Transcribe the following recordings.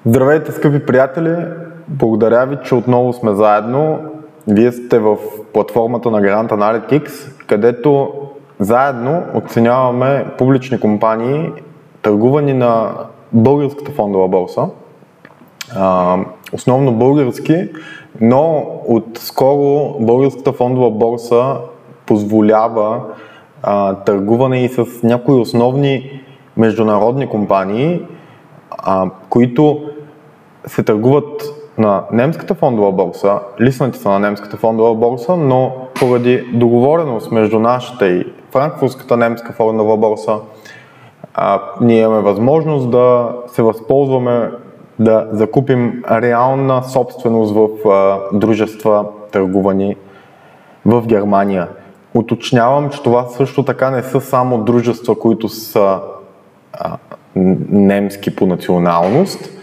Здравейте, скъпи приятели! Благодаря ви, че отново сме заедно. Вие сте в платформата на Grand Analytics, където заедно оценяваме публични компании, търгувани на българската фондова борса. Основно български, но отскоро българската фондова борса позволява търгуване и с някои основни международни компании, които се търгуват на немската фондова борса, лиснати са на немската фондова борса, но поради договореност между нашата и франкфуртската немска фондова борса, ние имаме възможност да се възползваме да закупим реална собственост в дружества, търгувани в Германия. Уточнявам, че това също така не са само дружества, които са немски по националност.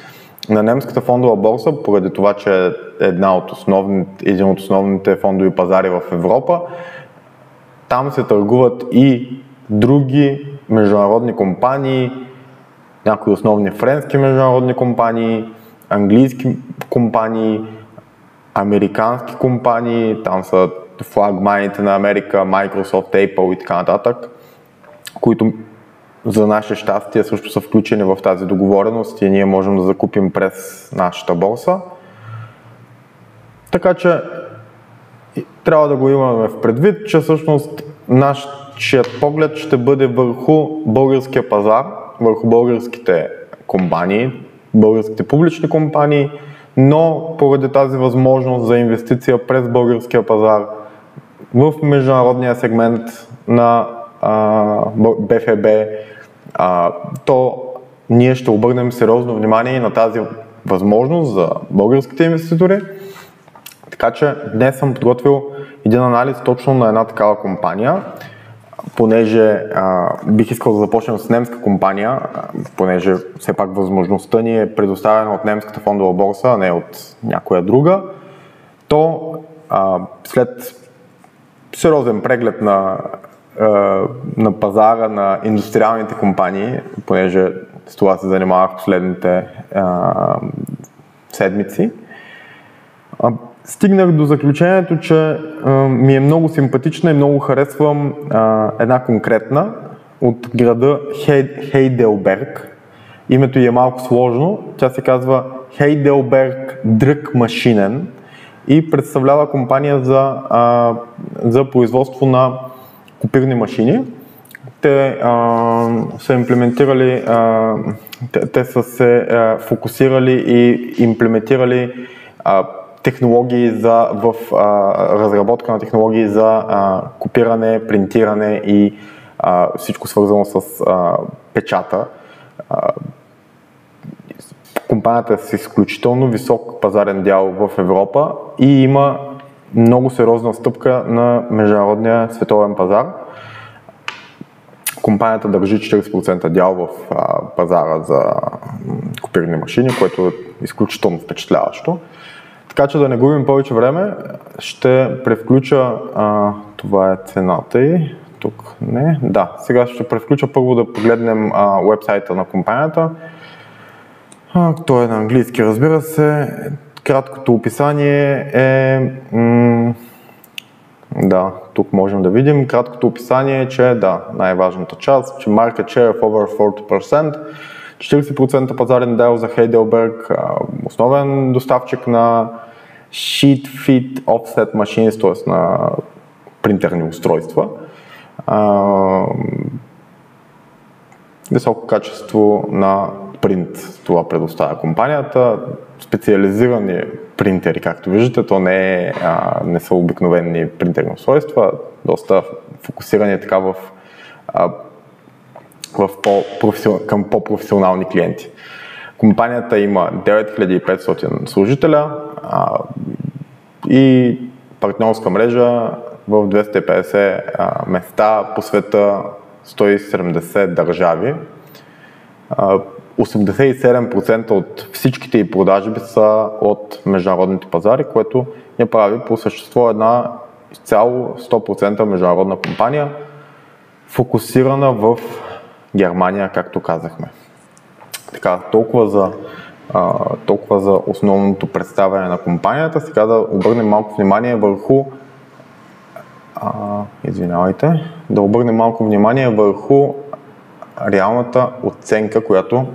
На немската фондова борса, поради това, че е един от основните фондови пазари в Европа, там се търгуват и други международни компании, някои основни френски международни компании, английски компании, американски компании, там са флагманите на Америка, Microsoft, Apple и така нататък, които за наше щастие също са включени в тази договореност и ние можем да закупим през нашата борса. Така че трябва да го имаме в предвид, че всъщност нашият поглед ще бъде върху българския пазар, върху българските компании, българските публични компании, но поради тази възможност за инвестиция през българския пазар в международния сегмент на БФБ, то ние ще обърнем сериозно внимание на тази възможност за българските инвеститори. Така че днес съм подготвил един анализ точно на една такава компания, понеже бих искал да започнем с немска компания, понеже все пак възможността ни е предоставена от немската фондова борса, а не от някоя друга, то след сериозен преглед на пазара на индустриалните компании, понеже с това се занимавах в последните седмици, стигнах до заключението, че ми е много симпатична и много харесвам една конкретна от града Хейделберг. Името ѝ е малко сложно, тя се казва Heidelberg Druckmaschinen и представлява компания за производство на копирни машини. Те са имплементирали, те са се фокусирали и имплементирали технологии в разработка на технологии за копиране, принтиране и всичко свързано с печата. Компанията е с изключително висок пазарен дял в Европа и има много сериозна стъпка на международния световен пазар. Компанията държи 40% дял в пазара за копирни машини, което е изключително впечатляващо. Така че да не губим повече време, ще превключа, това е цената и тук не, да, сега ще превключа първо да погледнем уебсайта на компанията. Той е на английски, разбира се. Краткото описание е, да, тук можем да видим, краткото описание е, че да, най-важната част, че market share of over 40%, 40% пазарен дял за Heidelberg, основен доставчик на sheet feed offset machines, т.е. на принтерни устройства. Високо качество на принт, това предоставя компанията. Специализирани принтери, както виждате, то не са обикновени принтерни устройства, доста фокусирани така към по-професионални клиенти. Компанията има 9500 служителя и партньорска мрежа в 250 места по света, 170 държави. 87% от всичките ѝ продажби са от международните пазари, което я прави по същество една изцяло 100% международна компания, фокусирана в Германия, както казахме. Така, толкова за толкова за основното представяне на компанията. Сега да обърнем малко внимание върху реалната оценка, която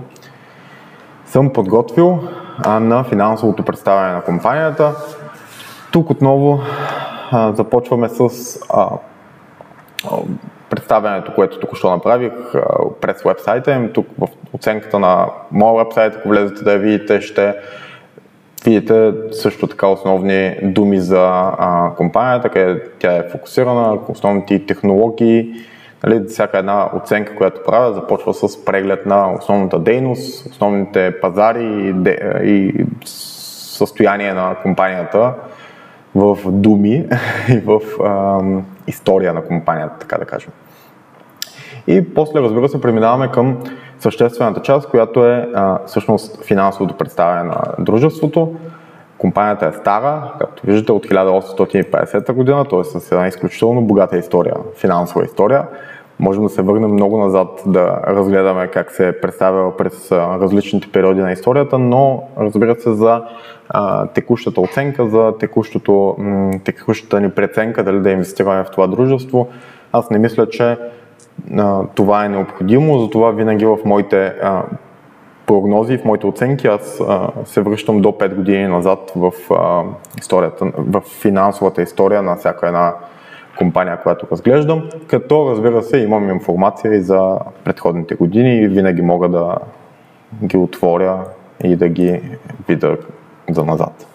съм подготвил на финансовото представяне на компанията. Тук отново започваме с представянето, което току-що направих през вебсайта им. Тук в оценката на моя вебсайт, ако влезете да я видите, ще видите също така основни думи за компанията, къде тя е фокусирана, основните технологии. Нали, всяка една оценка, която правя, започва с преглед на основната дейност, основните пазари и състояние на компанията в думи и в история на компанията, така да кажем. И после, разбира се, преминаваме към съществената част, която е всъщност финансовото представяне на дружеството. Компанията е стара, както виждате, от 1850 година, т.е. с една изключително богата история, финансова история. Можем да се върнем много назад да разгледаме как се е представила през различните периоди на историята, но разбира се за текущата оценка, за текущата ни преценка дали да инвестираме в това дружество. Аз не мисля, че това е необходимо, затова винаги в моите прогнози, в моите оценки аз се връщам до 5 години назад в историята, в финансовата история на всяка една компания, която разглеждам, като разбира се имам информация и за предходните години и винаги мога да ги отворя и да ги видя за назад.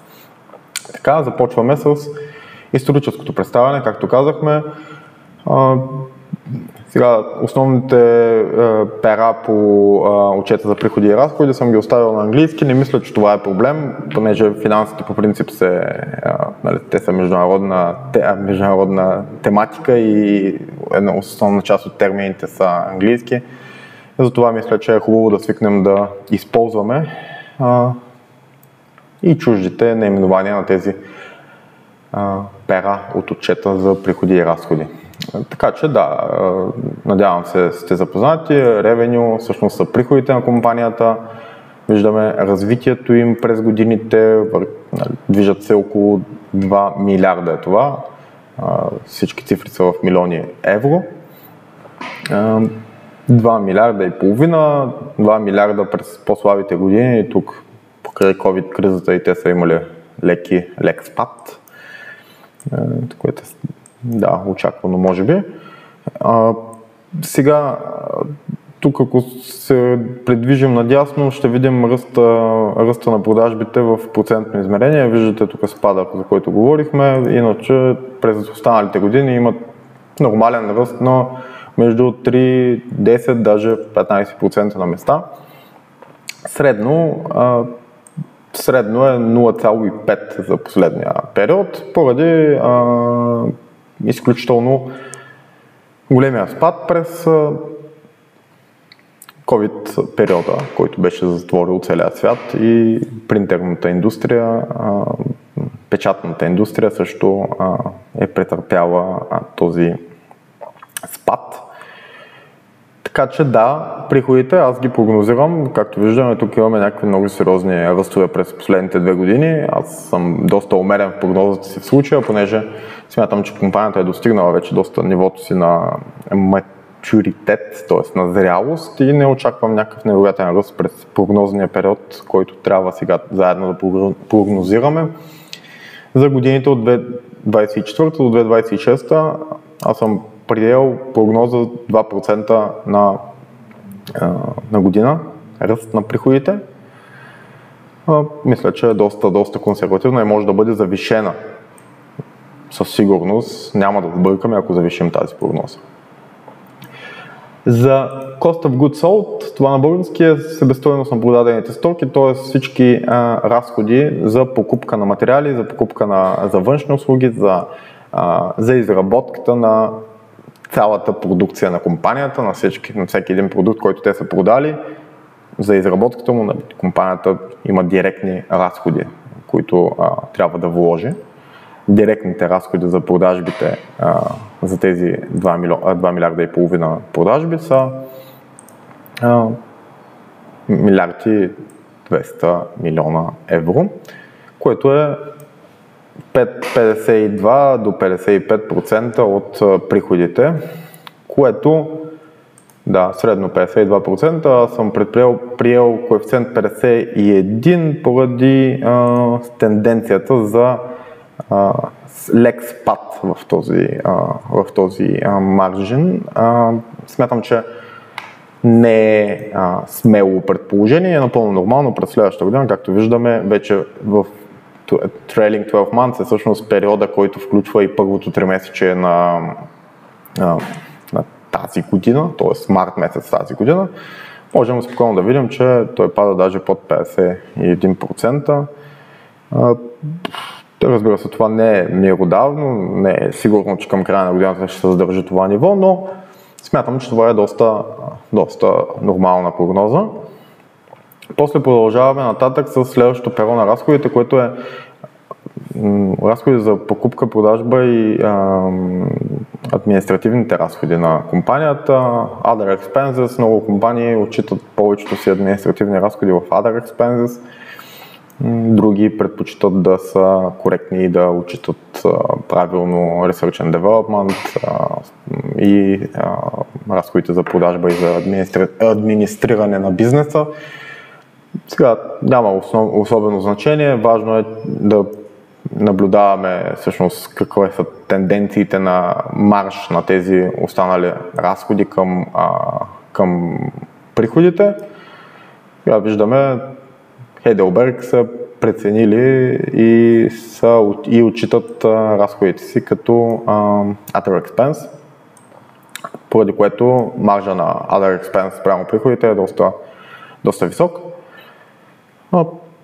Така, започваме с историческото представяне, както казахме. Сега, основните пера по отчета за приходи и разходи съм ги оставил на английски. Не мисля, че това е проблем, понеже финансите по принцип те са международна тематика и една основна част от термините са английски. Затова мисля, че е хубаво да свикнем да използваме и чуждите наименования на тези пера от отчета за приходи и разходи. Така че да, надявам се сте запознати. Revenue всъщност са приходите на компанията. Виждаме развитието им през годините. Движат се около 2 милиарда е това. Всички цифри са в милиони евро. 2 милиарда и половина, 2 милиарда през по-слабите години. Тук покрай COVID кризата и те са имали лек спад, което очаквано може би. Сега, тук ако се придвижим надясно, ще видим ръста на продажбите в процентно измерение. Виждате тук спада, за който говорихме, иначе през останалите години имат нормален ръст, но между 3, 10, даже 15% на места. Средно е 0,5 за последния период, поради изключително големия спад през COVID периода, който беше затворил целия свят и принтерната индустрия, печатната индустрия също е претърпяла този спад. Така че да, приходите аз ги прогнозирам, както виждаме, тук имаме някакви много сериозни ръстове през последните 2 години. Аз съм доста умерен в прогнозата си в случая, понеже смятам, че компанията е достигнала вече доста нивото си на матуритет, т.е. на зрялост и не очаквам някакъв невероятен ръст през прогнозния период, който трябва сега заедно да прогнозираме. За годините от 2024 до 2026 аз съм приел прогноза 2% на година ръст на приходите. Мисля, че е доста консервативна и може да бъде завишена. Със сигурност няма да сбъркаме, ако завишим тази прогноза. За Cost of Goods Sold, това на български е себестойност на продадените стоки, т.е. всички разходи за покупка на материали, за покупка за външни услуги, за изработката на цялата продукция на компанията, на всеки един продукт, който те са продали. За изработката му компанията има директни разходи, които трябва да вложи. Директните разходи за продажбите за тези 2 милиарда и половина продажби са милиарди 200 милиона евро, което е 52 до 55% от приходите, което средно 52%, съм приел коефициент 51 поради тенденцията за лек спад в този маржин. Смятам, че не е смело предположение, е напълно нормално през следващата година, както виждаме вече в Trailing 12 months е всъщност периода, който включва и първото тримесечие на тази година, т.е. март месец тази година, можем спокойно да видим, че той пада даже под 51%. Разбира се, това не е миродарно, не е сигурно, че към края на годината ще се задържи това ниво, но смятам, че това е доста нормална прогноза. После продължаваме нататък с следващото перо на разходите, което е разходи за покупка, продажба и административните разходи на компанията. Other expenses, много компании отчитат повечето си административни разходи в Other expenses. Други предпочитат да са коректни и да отчитат правилно Research and Development и разходите за продажба и за администриране на бизнеса. Сега няма особено значение, важно е да наблюдаваме всъщност какви са тенденциите на марш на тези останали разходи към приходите. Сега виждаме Heidelberg са преценили и отчитат разходите си като Other Expense, поради което маржа на Other Expense прямо приходите е доста висок.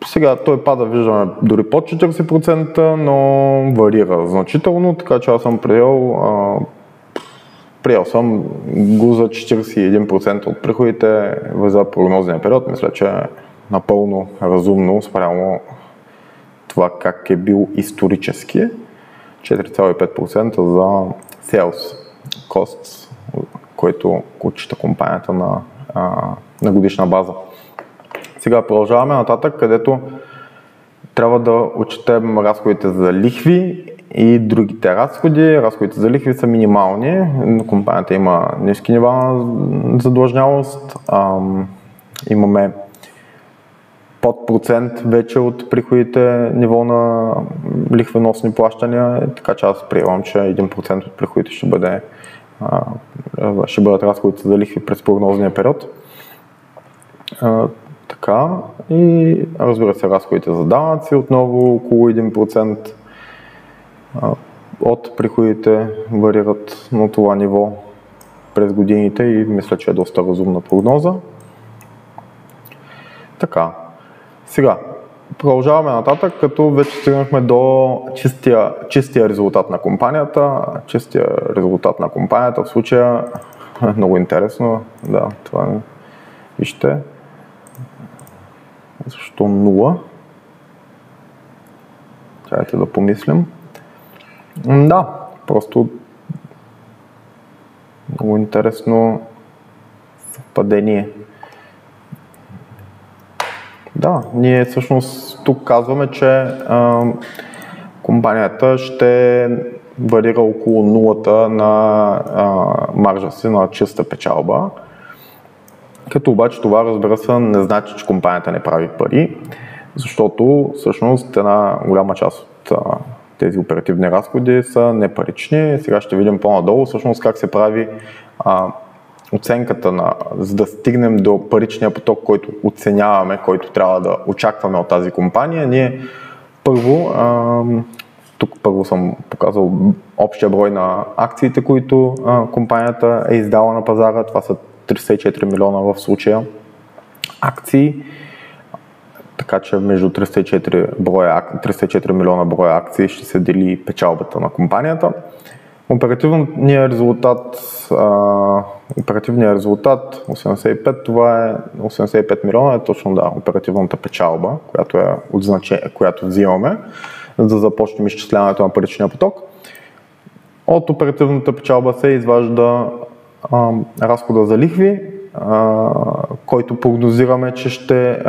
Сега той пада, виждаме, дори под 40%, но варира значително, така че аз съм приел съм го за 41% от приходите за прогнозния период. Мисля, че е напълно разумно спрямо това как е бил исторически. 4,5% за sales costs, който отчита компанията на годишна база. Сега продължаваме нататък, където трябва да отчетем разходите за лихви и другите разходи. Разходите за лихви са минимални, компанията има ниски нива на задлъжнялост, имаме под процент вече от приходите ниво на лихвеносни плащания, така че аз приемам, че 1% от приходите ще бъдат разходите за лихви през прогнозния период. Така, и разбира се, разходите за данъци отново около 1% от приходите варират на това ниво през годините и мисля, че е доста разумна прогноза. Така, сега продължаваме нататък, като вече стигнахме до чистия резултат на компанията. Чистия резултат на компанията в случая е много интересно. Да, това е. Вижте. Защо 0? Чакайте да помислим. Да, просто много интересно съвпадение. Да, ние всъщност тук казваме, че компанията ще варира около нулата на маржа си на чиста печалба. Като обаче това, разбира се, не значи, че компанията не прави пари, защото всъщност една голяма част от тези оперативни разходи са непарични. Сега ще видим по-надолу всъщност как се прави оценката за да стигнем до паричния поток, който оценяваме, който трябва да очакваме от тази компания. Ние първо съм показал общия брой на акциите, които компанията е издала на пазара. Това са 304 милиона в акции, така че между 304 милиона броя акции ще се дели печалбата на компанията. Оперативният резултат 85, това е 85 милиона, е точно оперативната печалба, която взимаме, за да започнем изчисляването на паричния поток. От оперативната печалба се изважда разхода за лихви, който прогнозираме, че ще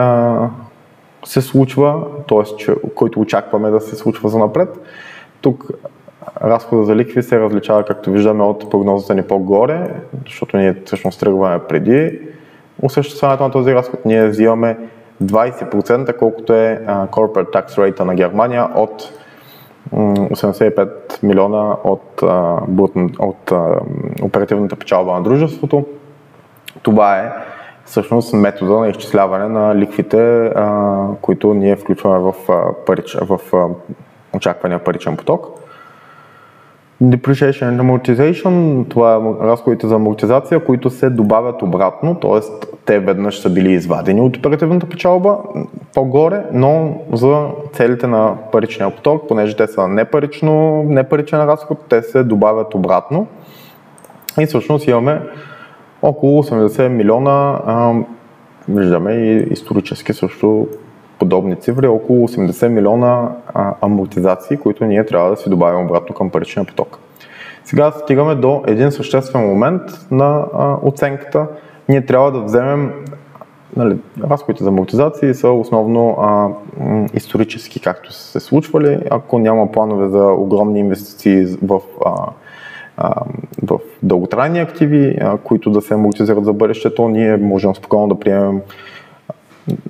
се случва, т.е. който очакваме да се случва за напред. Тук разхода за лихви се различава, както виждаме, от прогнозата ни по-горе, защото ние всъщност тръгваме преди осъществяването на този разход. Ние взимаме 20%, колкото е corporate tax rate на Германия от 85 милиона от оперативната печалба на дружеството. Това е всъщност метода на изчисляване на лихвите, които ние включваме в очаквания паричен поток. Depreciation and Amortization, това е разходите за амортизация, които се добавят обратно, т.е. те веднъж са били извадени от оперативната печалба по-горе, но за целите на паричния поток, понеже те са непаричен разход, те се добавят обратно. И всъщност имаме около 80 милиона, виждаме и исторически също подобни цифри, около 80 милиона амортизации, които ние трябва да си добавим обратно към паричния поток. Сега стигаме до един съществен момент на оценката. Ние трябва да вземем, разходите за амортизации са основно исторически, както са се случвали. Ако няма планове за огромни инвестиции в дълготрайни активи, които да се амортизират за бъдещето, ние можем спокойно да приемем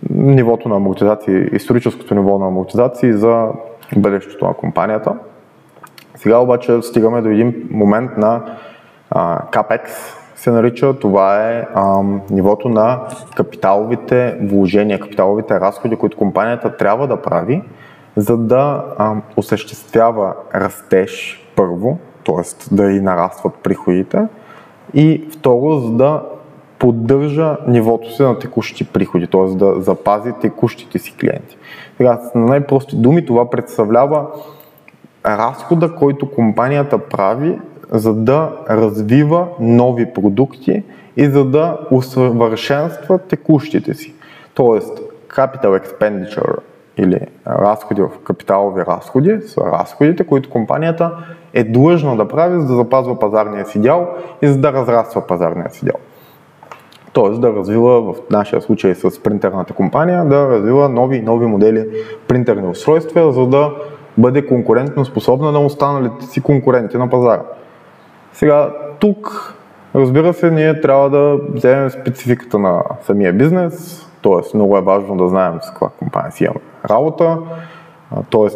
нивото на амортизации, историческото ниво на амортизации за бъдещето на компанията. Сега обаче стигаме до един момент на CAPEX, се нарича. Това е нивото на капиталовите вложения, капиталовите разходи, които компанията трябва да прави, за да осъществява растеж първо, т.е. да и нарастват приходите, и второ, за да поддържа нивото си на текущи приходи, т.е. да запази текущите си клиенти. Сега, на най-прости думи, това представлява разхода, който компанията прави, за да развива нови продукти и за да усъвършенства текущите си. Тоест, capital expenditure или разходи в капиталови разходи са разходите, които компанията е длъжна да прави, за да запазва пазарния си дял и за да разраства пазарния си дял. Тоест да развива, в нашия случай с принтерната компания, да развива нови модели принтерни устройства, за да бъде конкурентно способна на останалите си конкуренти на пазара. Сега тук, разбира се, ние трябва да вземем спецификата на самия бизнес, т.е. много е важно да знаем с каква компания си имаме работа. Т.е.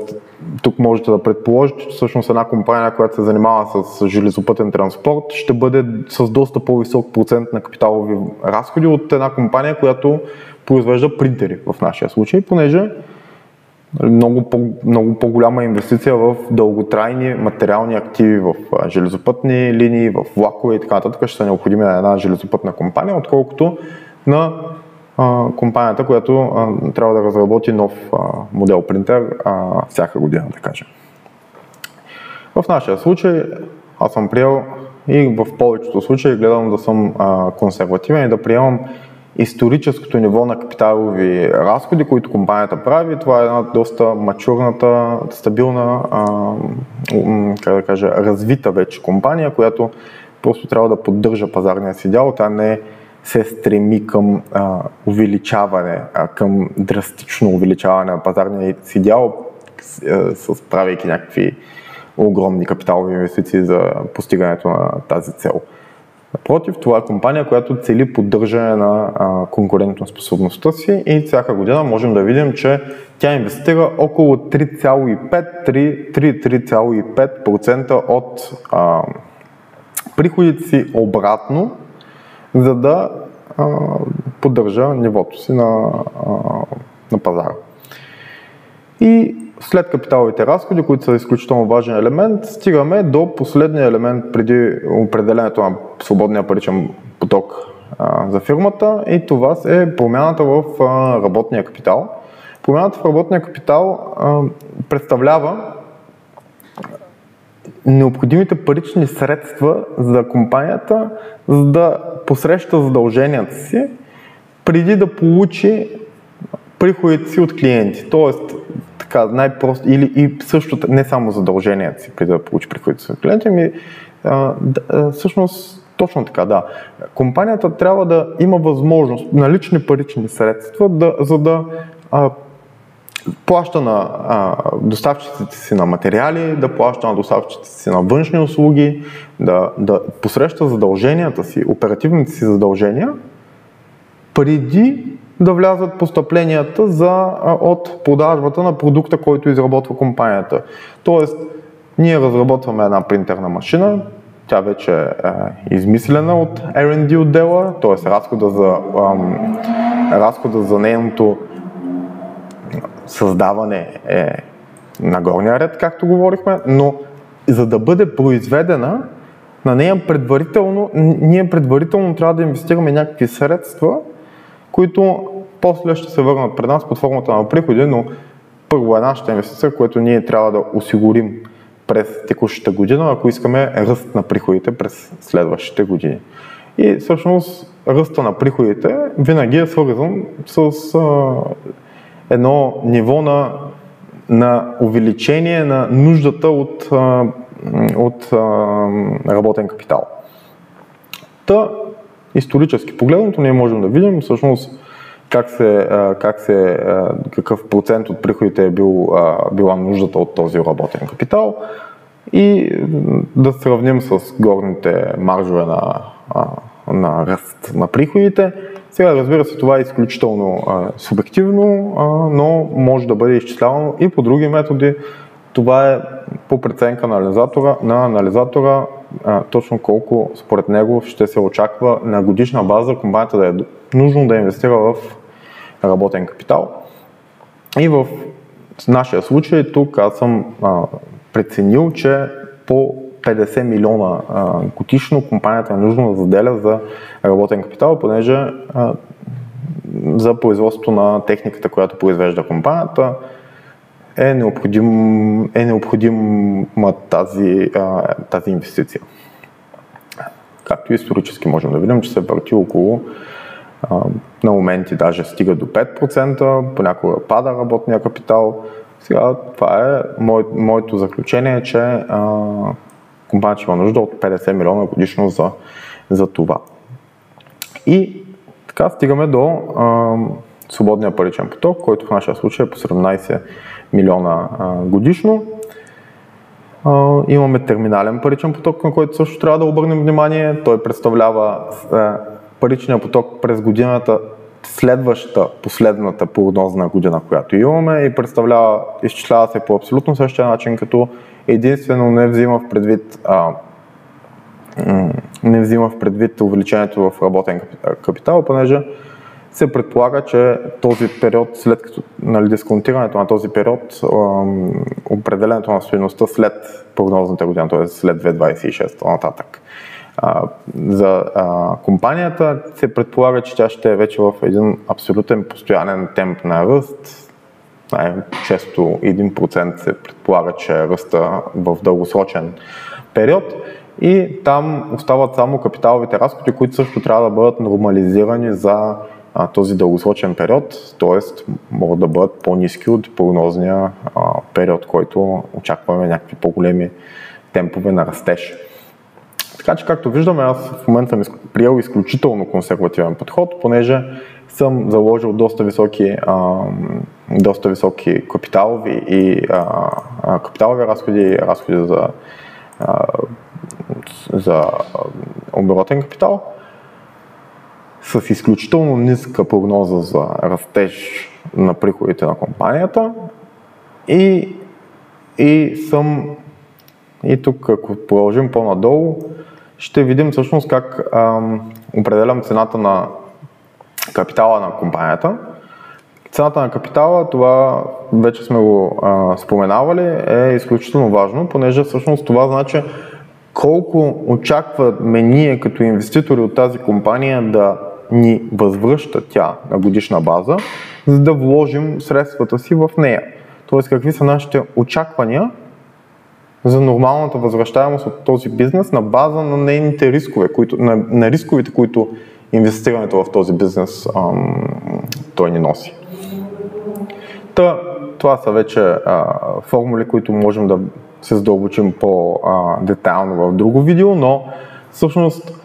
тук можете да предположите, че всъщност една компания, която се занимава с железопътен транспорт, ще бъде с доста по-висок процент на капиталови разходи от една компания, която произвежда принтери в нашия случай, понеже много по-голяма инвестиция в дълготрайни материални активи, в железопътни линии, в влакове и така нататък ще са необходими на една железопътна компания, отколкото на компанията, която трябва да разработи нов модел принтер всяка година, да кажем. В нашия случай аз съм приел и в повечето случаи гледам да съм консервативен и да приемам историческото ниво на капиталови разходи, които компанията прави. Това е една доста мачурната, стабилна, развита вече компания, която просто трябва да поддържа пазарния си дял. Тя не се стреми към увеличаване, към драстично увеличаване на пазарния си дял, правейки някакви огромни капиталови инвестиции за постигането на тази цел. Напротив, това е компания, която цели поддържане на конкурентоспособността си и всяка година можем да видим, че тя инвестира около 3,5% от приходите си обратно, за да поддържа нивото си на пазара. И след капиталовите разходи, които са изключително важен елемент, стигаме до последния елемент преди определението на свободния паричен поток за фирмата, и това е промяната в работния капитал. Промяната в работния капитал представлява необходимите парични средства за компанията, за да посреща задълженията си, преди да получи приходите си от клиенти. Тоест, така, най-просто, или и също не само задълженията си, преди да получи приходите си от клиенти, всъщност точно така, да. Компанията трябва да има възможност, налични парични средства, за да плаща на доставчиците си на материали, да плаща на доставчиците си на външни услуги, да посреща задълженията си, оперативните си задължения, преди да влязат постъпленията от продажбата на продукта, който изработва компанията. Тоест, ние разработваме една принтерна машина, тя вече е измислена от R&D отдела, т.е. разхода за нейното създаване е на горния ред, както говорихме, но за да бъде произведена, на нея ние предварително трябва да инвестираме някакви средства, които после ще се върнат пред нас под формата на приходи, но първо е нашата инвестиция, която ние трябва да осигурим през текущата година, ако искаме ръст на приходите през следващите години. И всъщност ръста на приходите винаги е свързан с едно ниво на увеличение на нуждата от работен капитал. Исторически погледнато ние можем да видим всъщност какъв процент от приходите е била нуждата от този работен капитал и да сравним с горните маржове на ръст на приходите. Сега, разбира се, това е изключително субективно, но може да бъде изчислявано и по други методи. Това е по преценка на анализатора точно колко според него ще се очаква на годишна база компанията да е нужно да инвестира в работен капитал. И в нашия случай тук аз съм преценил, че по 50 милиона годишно компанията е нужно да заделя за работен капитал, понеже за производството на техниката, която произвежда компанията, е необходима тази инвестиция. Както исторически можем да видим, че се върти около на моменти даже стига до 5%, понякога пада работния капитал. Сега това е моето заключение, че компанията има нужда от 50 милиона годишно за това. И така стигаме до свободния паричен поток, който в нашия случай е по 17 милиона годишно. Имаме терминален паричен поток, на който също трябва да обърнем внимание. Той представлява паричния поток през годината, следващата, последната прогнозна година, която имаме, и изчислява се по абсолютно същия начин, като единствено не взима в предвид увеличението в работен капитал, понеже се предполага, че този период, след като дисконтирането на този период, определенето на стойността след прогнозната година, т.е. след 2026 нататък. За компанията се предполага, че тя ще е вече в един абсолютен постоянен темп на ръст. Най-често 1% се предполага, че е ръста в дългосрочен период. И там остават само капиталовите разходи, които също трябва да бъдат нормализирани за този дългосрочен период, т.е. могат да бъдат по-ниски от прогнозния период, който очакваме някакви по-големи темпове на растеж. Така че, както виждаме, аз в момента съм приел изключително консервативен подход, понеже съм заложил доста високи капиталови разходи и разходи за оборотен капитал, с изключително ниска прогноза за растеж на приходите на компанията и тук, ако продължим по-надолу, ще видим всъщност как определям цената на капитала на компанията. Цената на капитала, това вече сме го споменавали, е изключително важно, понеже всъщност това значи колко очакваме ние като инвеститори от тази компания да ни възвръща тя на годишна база, за да вложим средствата си в нея. Тоест, какви са нашите очаквания за нормалната възвръщаемост от този бизнес на база на нейните рискове, на рисковете, които инвестирането в този бизнес той ни носи. Това са вече формули, които можем да се задълбочим по-детайлно в друго видео, но всъщност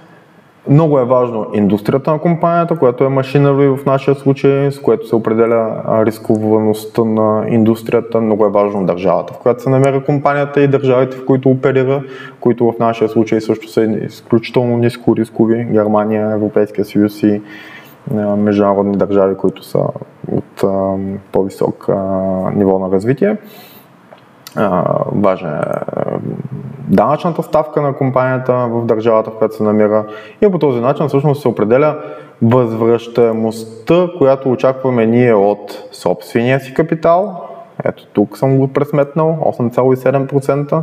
Много е важно индустрията на компанията, която е machinery в нашия случай, с което се определя рисковаността на индустрията. Много е важно държавата, в която се намира компанията и държавите, в които оперира, които в нашия случай също са изключително ниско рискови. Германия, Европейския съюз и международни държави, които са от по-висок ниво на развитие. Важна е данъчната ставка на компанията в държавата, в която се намира, и по този начин всъщност се определя възвръщаемостта, която очакваме ние от собствения си капитал. Ето тук съм го пресметнал, 8,7%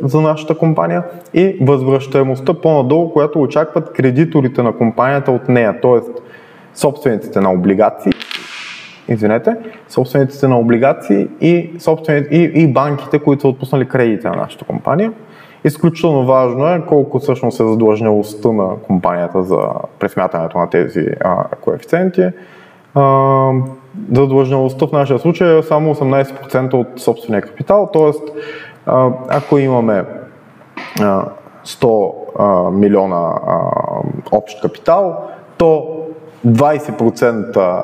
за нашата компания, и възвръщаемостта по-надолу, която очакват кредиторите на компанията от нея, т.е. собствениците на облигации, собствениците на облигации и банките, които са отпуснали кредити на нашата компания. Изключително важно е колко всъщност е задлъжнялостта на компанията за пресмятането на тези коефициенти. Задлъжнялостта в нашия случай е само 18% от собствения капитал, т.е. ако имаме 100 милиона общ капитал, то 20%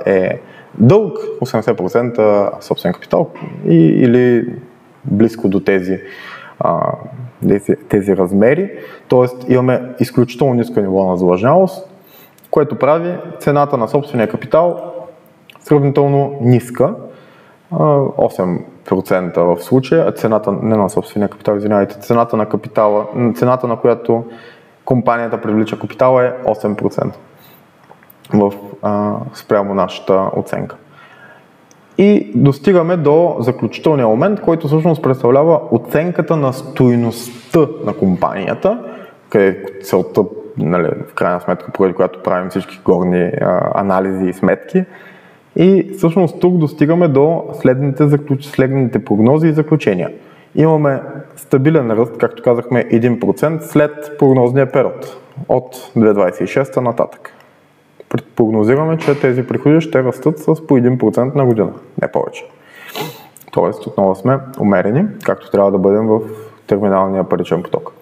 е дълг, 80% собствен капитал или близко до тези размери. Тоест имаме изключително ниско ниво на задлъжнялост, което прави цената на собствения капитал сравнително ниска. 8% в случая, цената не на собствения капитал, извинявайте, цената на капитала, цената на която компанията привлича капитала е 8% спрямо нашата оценка. И достигаме до заключителния момент, който всъщност представлява оценката на стойността на компанията, където целта, в крайна сметка, поради която правим всички горни анализи и сметки. И всъщност тук достигаме до следните прогнози и заключения. Имаме стабилен ръст, както казахме, 1% след прогнозния период от 2026 нататък. Прогнозираме, че тези приходи ще растат с по 1% на година, не повече. Тоест, отново сме умерени, както трябва да бъдем в терминалния паричен поток.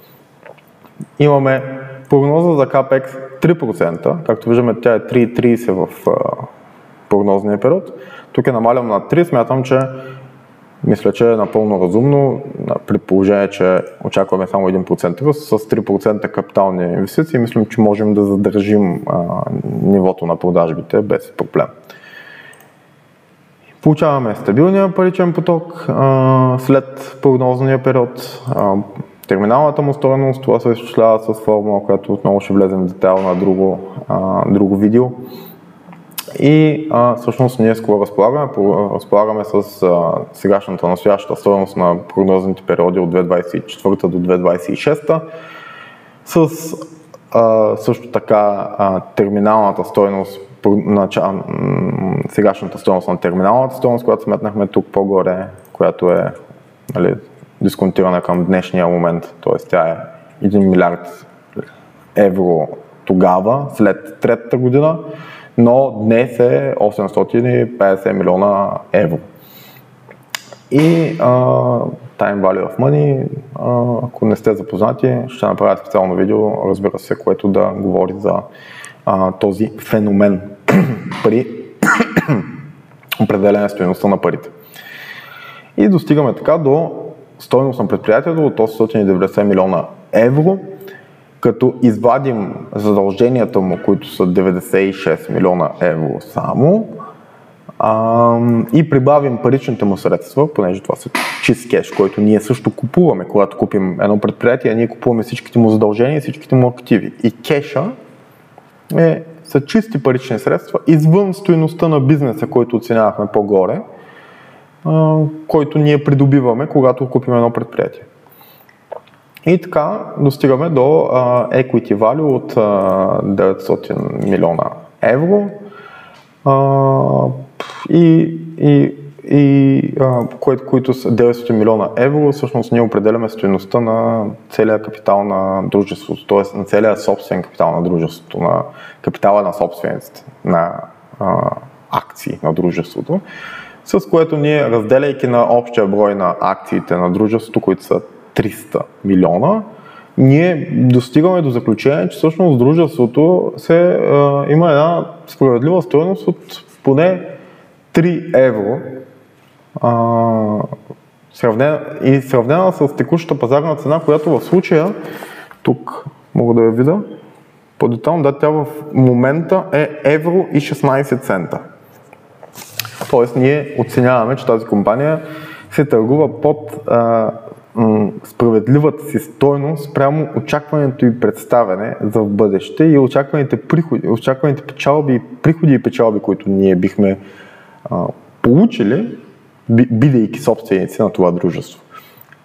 Имаме прогноза за CAPEX 3%, както виждаме, тя е 3,30 в прогнозния период. Тук е намалям на 3, смятам, че мисля, че е напълно разумно, при положение, че очакваме само 1% ръст, с 3% капитални инвестиции, мислим, че можем да задържим нивото на продажбите без проблем. Получаваме стабилния паричен поток след прогнозния период. Терминалната му стойност, това се изчислява с формула, която отново ще влезем в детайл на друго видео. И всъщност ние с какво разполагаме? Разполагаме с сегашната настоящата стойност на прогнозните периоди от 2024 до 2026, с също така терминалната стойност, сегашната стойност на терминалната стойност, която сметнахме тук по-горе, която е дисконтирана към днешния момент, т.е. тя е 1 милиард евро тогава, след третата година, но днес е 850 милиона евро. И Time Value of Money, ако не сте запознати, ще направя специално видео, разбира се, което да говори за този феномен при определене стойността на парите. И достигаме така до стойност на предприятието от 890 милиона евро, като извадим задълженията му, които са 96 милиона евро само, и прибавим паричните му средства, понеже това са чист кеш, който ние също купуваме, когато купим едно предприятие, ние купуваме всичките му задължения и всичките му активи. И кеша са чисти парични средства извън стойността на бизнеса, който оценявахме по-горе, който ние придобиваме, когато купим едно предприятие. И така достигаме до equity value от 900 милиона евро, които са 900 милиона евро, всъщност ние определяме стойността на целия капитал на дружеството, т.е. на целия собствен капитал на дружеството, на капитала на собствениците, на акции на дружеството, с което ние, разделяйки на общия брой на акциите на дружеството, които са 300 милиона, ние достигаме до заключение, че всъщност дружеството има една справедлива стойност от поне 3 евро сравнена с текущата пазарна цена, която в случая, тук мога да я видя по-детално, да, тя в момента е евро и 16 цента. Тоест ние оценяваме, че тази компания се търгува под справедливата си стойност спрямо очакването и представяне за в бъдеще и очакваните приходи и печалби, които ние бихме получили, бидейки собственици на това дружество.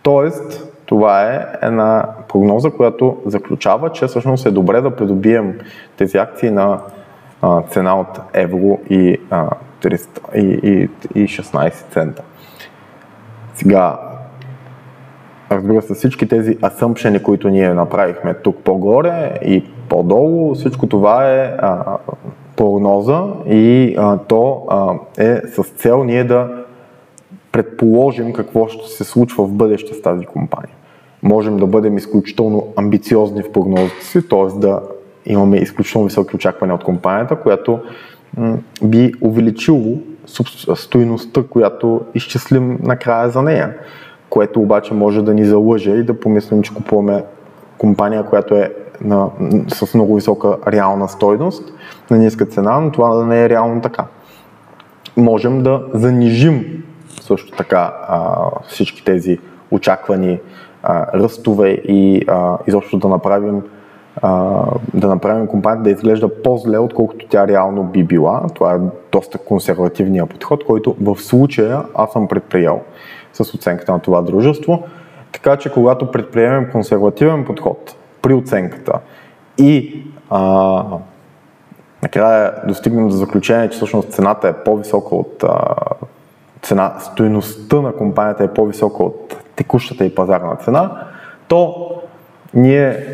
Тоест, това е една прогноза, която заключава, че всъщност е добре да придобием тези акции на цена от евро и 16 цента. Сега, разбира се, всички тези асъмпшени, които ние направихме тук по-горе и по-долу, всичко това е прогноза и то е с цел ние да предположим какво ще се случва в бъдеще с тази компания. Можем да бъдем изключително амбициозни в прогнозите си, т.е. да имаме изключително високи очаквания от компанията, която би увеличило стойността, която изчислим накрая за нея, което обаче може да ни залъже и да помислим, че купуваме компания, която е с много висока реална стойност, на ниска цена, но това да не е реално така. Можем да занижим също така всички тези очаквани ръстове и изобщо да направим компанията да изглежда по-зле, отколкото тя реално би била. Това е доста консервативният подход, който в случая аз съм предприел с оценката на това дружество. Така че когато предприемем консервативен подход при оценката и накрая достигнем до заключение, че всъщност цената е по-висока от стойността на компанията е по-висока от текущата и пазарна цена, то ние,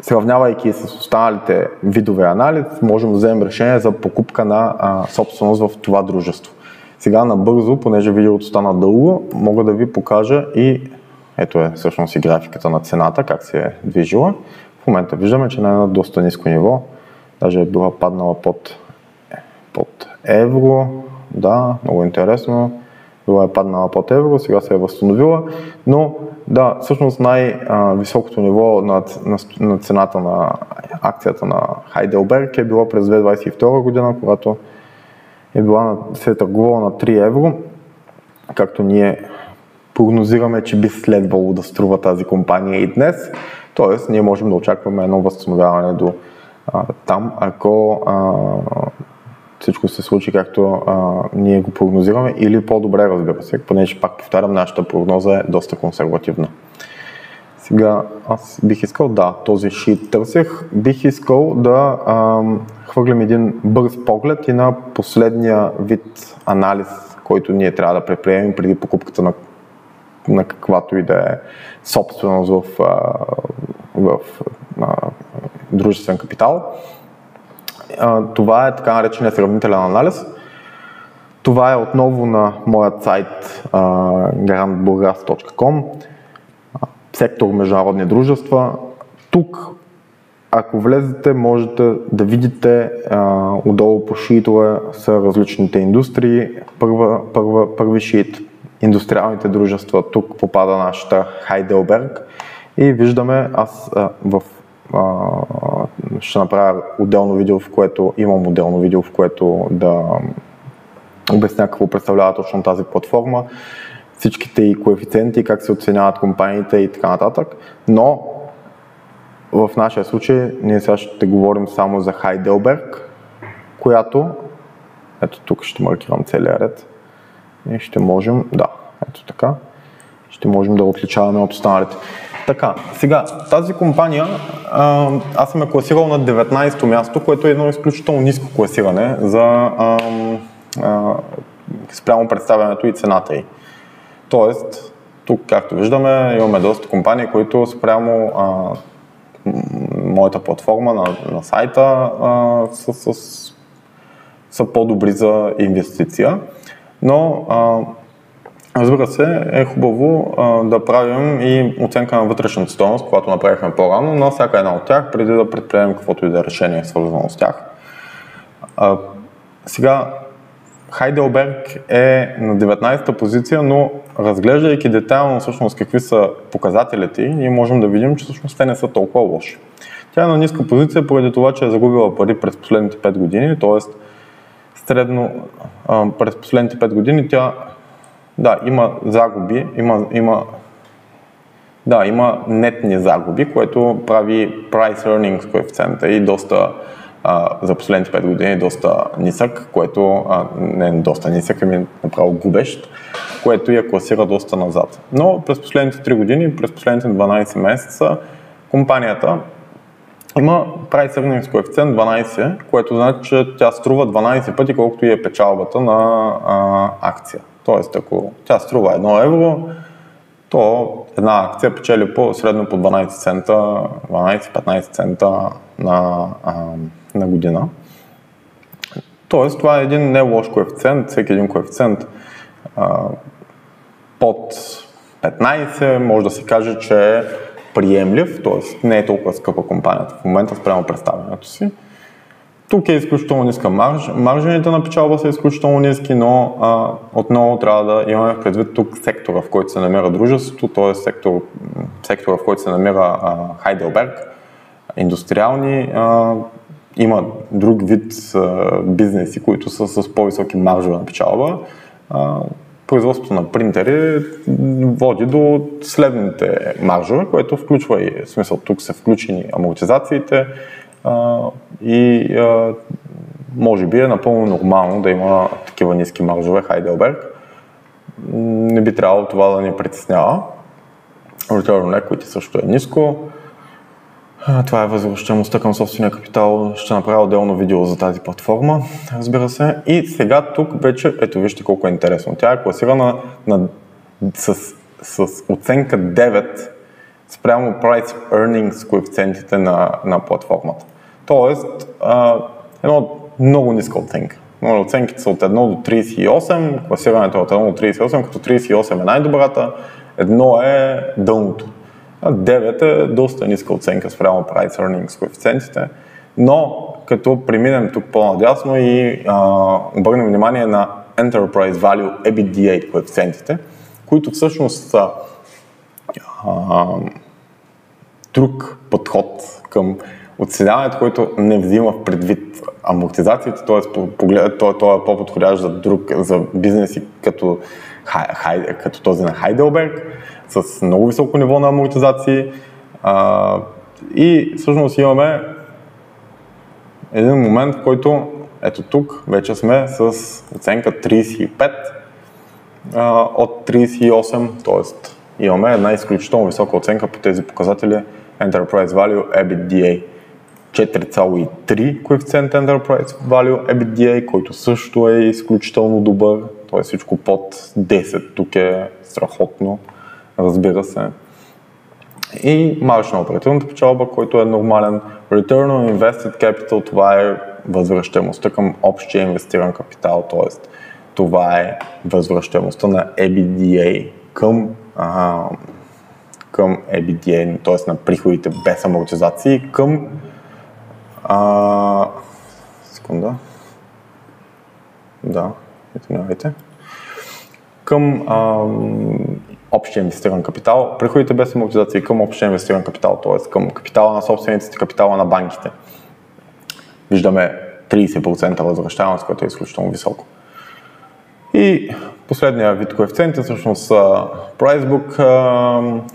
сравнявайки с останалите видове анализ, можем да вземем решение за покупка на собственост в това дружество. Сега набързо, понеже видеото стана дълго, мога да ви покажа и ето е всъщност и графиката на цената, как се е движила. В момента виждаме, че на едно доста ниско ниво, даже е била паднала под евро, да, много интересно. Била е паднала под евро, сега се е възстановила, но да, всъщност най-високото ниво на цената на акцията на Heidelberg е било през 2022 година, когато се е търгувала на 3 евро, както ние прогнозираме, че би следвало да струва тази компания и днес, т.е. ние можем да очакваме едно възстановяване до там, ако всичко се случи както ние го прогнозираме или по-добре, разбира се, понеже пак повтарям, нашата прогноза е доста консервативна. Сега аз бих искал, този шит търсех, бих искал да хвърлим един бърз поглед и на последния вид анализ, който ние трябва да предприемем преди покупката на каквато и да е собственост в дружествен капитал. Това е така наречения сравнителен анализ. Това е отново на моят сайт garantburgas.com, сектор международни дружества. Тук, ако влезете, можете да видите отдолу по шитове са различните индустрии. Първи шит, индустриалните дружества, тук попада нашата Heidelberg и виждаме, аз ще направя отделно видео, в което да обясня какво представлява точно тази платформа, всичките и коефициенти, как се оценяват компаниите и така нататък. Но в нашия случай ние сега ще говорим само за Heidelberg, която, ето тук ще маркирам целия ред и ще можем, ще можем да отличаваме от останалите. Така, сега, тази компания, аз съм я класирал на 19-то място, което е едно изключително ниско класиране за спрямо представянето и цената й. Тоест, тук, както виждаме, имаме доста компании, които спрямо моята платформа на сайта са по-добри за инвестиция. Но Разбира се, е хубаво да правим и оценка на вътрешната стойност, когато направихме по-рано, на всяка една от тях, преди да предприемем каквото и да е решение свързано с тях. Сега, Heidelberg е на 19-та позиция, но разглеждайки детайлно всъщност какви са показателите, ние можем да видим, че всъщност те не са толкова лоши. Тя е на ниска позиция поради това, че е загубила пари през последните 5 години, т.е. средно през последните 5 години тя има загуби, има нетни загуби, което прави price earnings коефициента и доста за последните 5 години доста нисък, което не е доста нисък, ами направо губещ, което я класира доста назад. Но през последните 3 години, през последните 12 месеца, компанията има price earnings коефициент 12, което значи, че тя струва 12 пъти колкото и е печалбата на акция. Тоест, ако тя струва 1 евро, то една акция печели средно по 12 цента, 12-15 цента на година. Тоест, това е един не лош коефициент, всеки един коефициент под 15 може да се каже, че е приемлив, т.е. не е толкова скъпа компанията в момента спрямо представянето си. Тук е изключително ниска маржините на печалба са изключително ниски, но отново трябва да имаме предвид тук сектора, в който се намира дружеството, т.е. сектора, в който се намира Heidelberg, индустриални, има друг вид бизнеси, които са с по-високи маржове на печалба. Производството на принтери води до следните маржове, което включва и в смисъл тук са включени амортизациите и може би е напълно нормално да има такива ниски маржове Heidelberg. Не би трябвало това да ни притеснява. Return on equity също е ниско. Това е възвръщаемостта към собствения капитал. Ще направя отделно видео за тази платформа, разбира се. И сега тук вече, ето вижте колко е интересно. Тя е класирана с оценка 9 спрямо price earnings коефициентите на платформата. Тоест, едно много ниска оценка. Оценките са от 1 до 38, класирането е от 1 до 38, като 38 е най-добрата, 1 е дъното. 9 е доста ниска оценка спрямо price earnings коефициентите, но като преминем тук по-надясно и обърнем внимание на Enterprise Value EBITDA коефициентите, които всъщност са друг подход към оценяването, който не взима в предвид амортизациите, т.е. той е по-подходящ за бизнеси като този на Heidelberg, с много високо ниво на амортизации и всъщност имаме един момент, в който ето тук вече сме с оценка 35 от 38, т.е. имаме една изключително висока оценка по тези показатели Enterprise Value EBITDA 4,3 коефициент Enterprise Value EBITDA, който също е изключително добър, т.е. всичко под 10 тук е страхотно, разбира се. И марж на оперативната печалба, който е нормален. Return on Invested Capital, това е възвръщаемостта към общия инвестиран капитал, т.е. това е възвръщаемостта на EBITDA към EBITDA, т.е. на приходите без амортизации към секунда. Да, извинявайте. Към общия инвестиран капитал, приходите без амортизации към общия инвестиран капитал, т.е. към капитала на собствениците, капитала на банките. Виждаме 30% възвръщаемост, което е изключително високо. И последния вид коефициент е всъщност Pricebook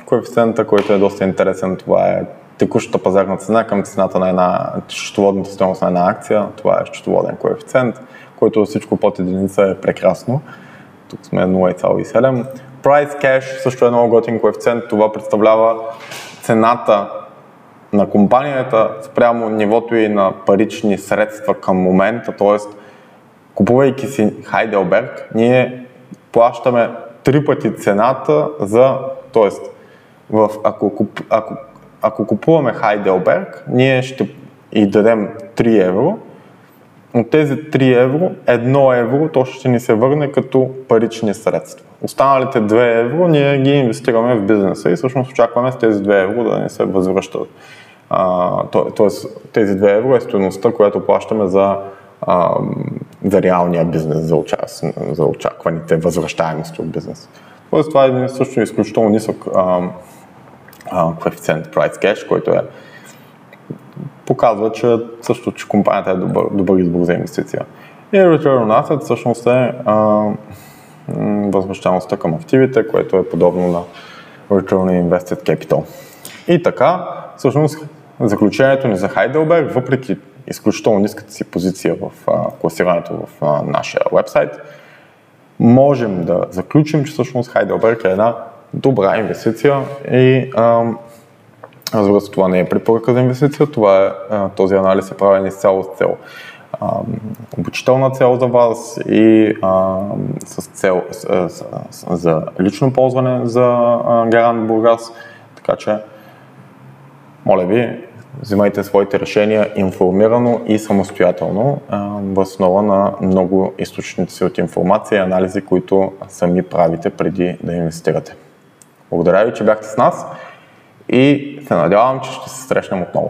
коефициента, който е доста интересен. Това е текущата пазарна цена към цената на счетоводната стойност на една акция. Това е счетоводен коефициент, който всичко под единица е прекрасно. Тук сме 0,7. Price Cash също е много готин коефициент. Това представлява цената на компанията спрямо нивото и на парични средства към момента. Т.е. купувайки си Heidelberg, ние плащаме 3 пъти цената за... Т.е. ако купуваме Heidelberg, ние ще и дадем 3 евро, от тези 3 евро, 1 евро то ще ни се върне като парични средства. Останалите 2 евро ние ги инвестираме в бизнеса и всъщност очакваме с тези 2 евро да не се възвръщат. Тоест тези 2 евро е стойността, която плащаме за реалния бизнес, за очакваните възвръщаемости от бизнес. Тоест това е също изключително нисък коефициент price cash, който показва, че компанията е добър избор за инвестиция. И Return on Asset всъщност е възвръщаемостта към активите, което е подобно на Return on Invested Capital. И така, всъщност, заключението ни за Heidelberg, въпреки изключително ниската си позиция в класирането в нашия вебсайт, можем да заключим, че всъщност Heidelberg е една добра инвестиция и разбира се, това не е препоръка за инвестиция, този анализ е правен изцяло с цел обучителна цел за вас и с цел за лично ползване за Гарант Бургас, така че моля ви, взимайте своите решения информирано и самостоятелно въз основа на много източници от информация и анализи, които сами правите преди да инвестирате. Благодаря ви, че бяхте с нас и се надявам, че ще се срещнем отново.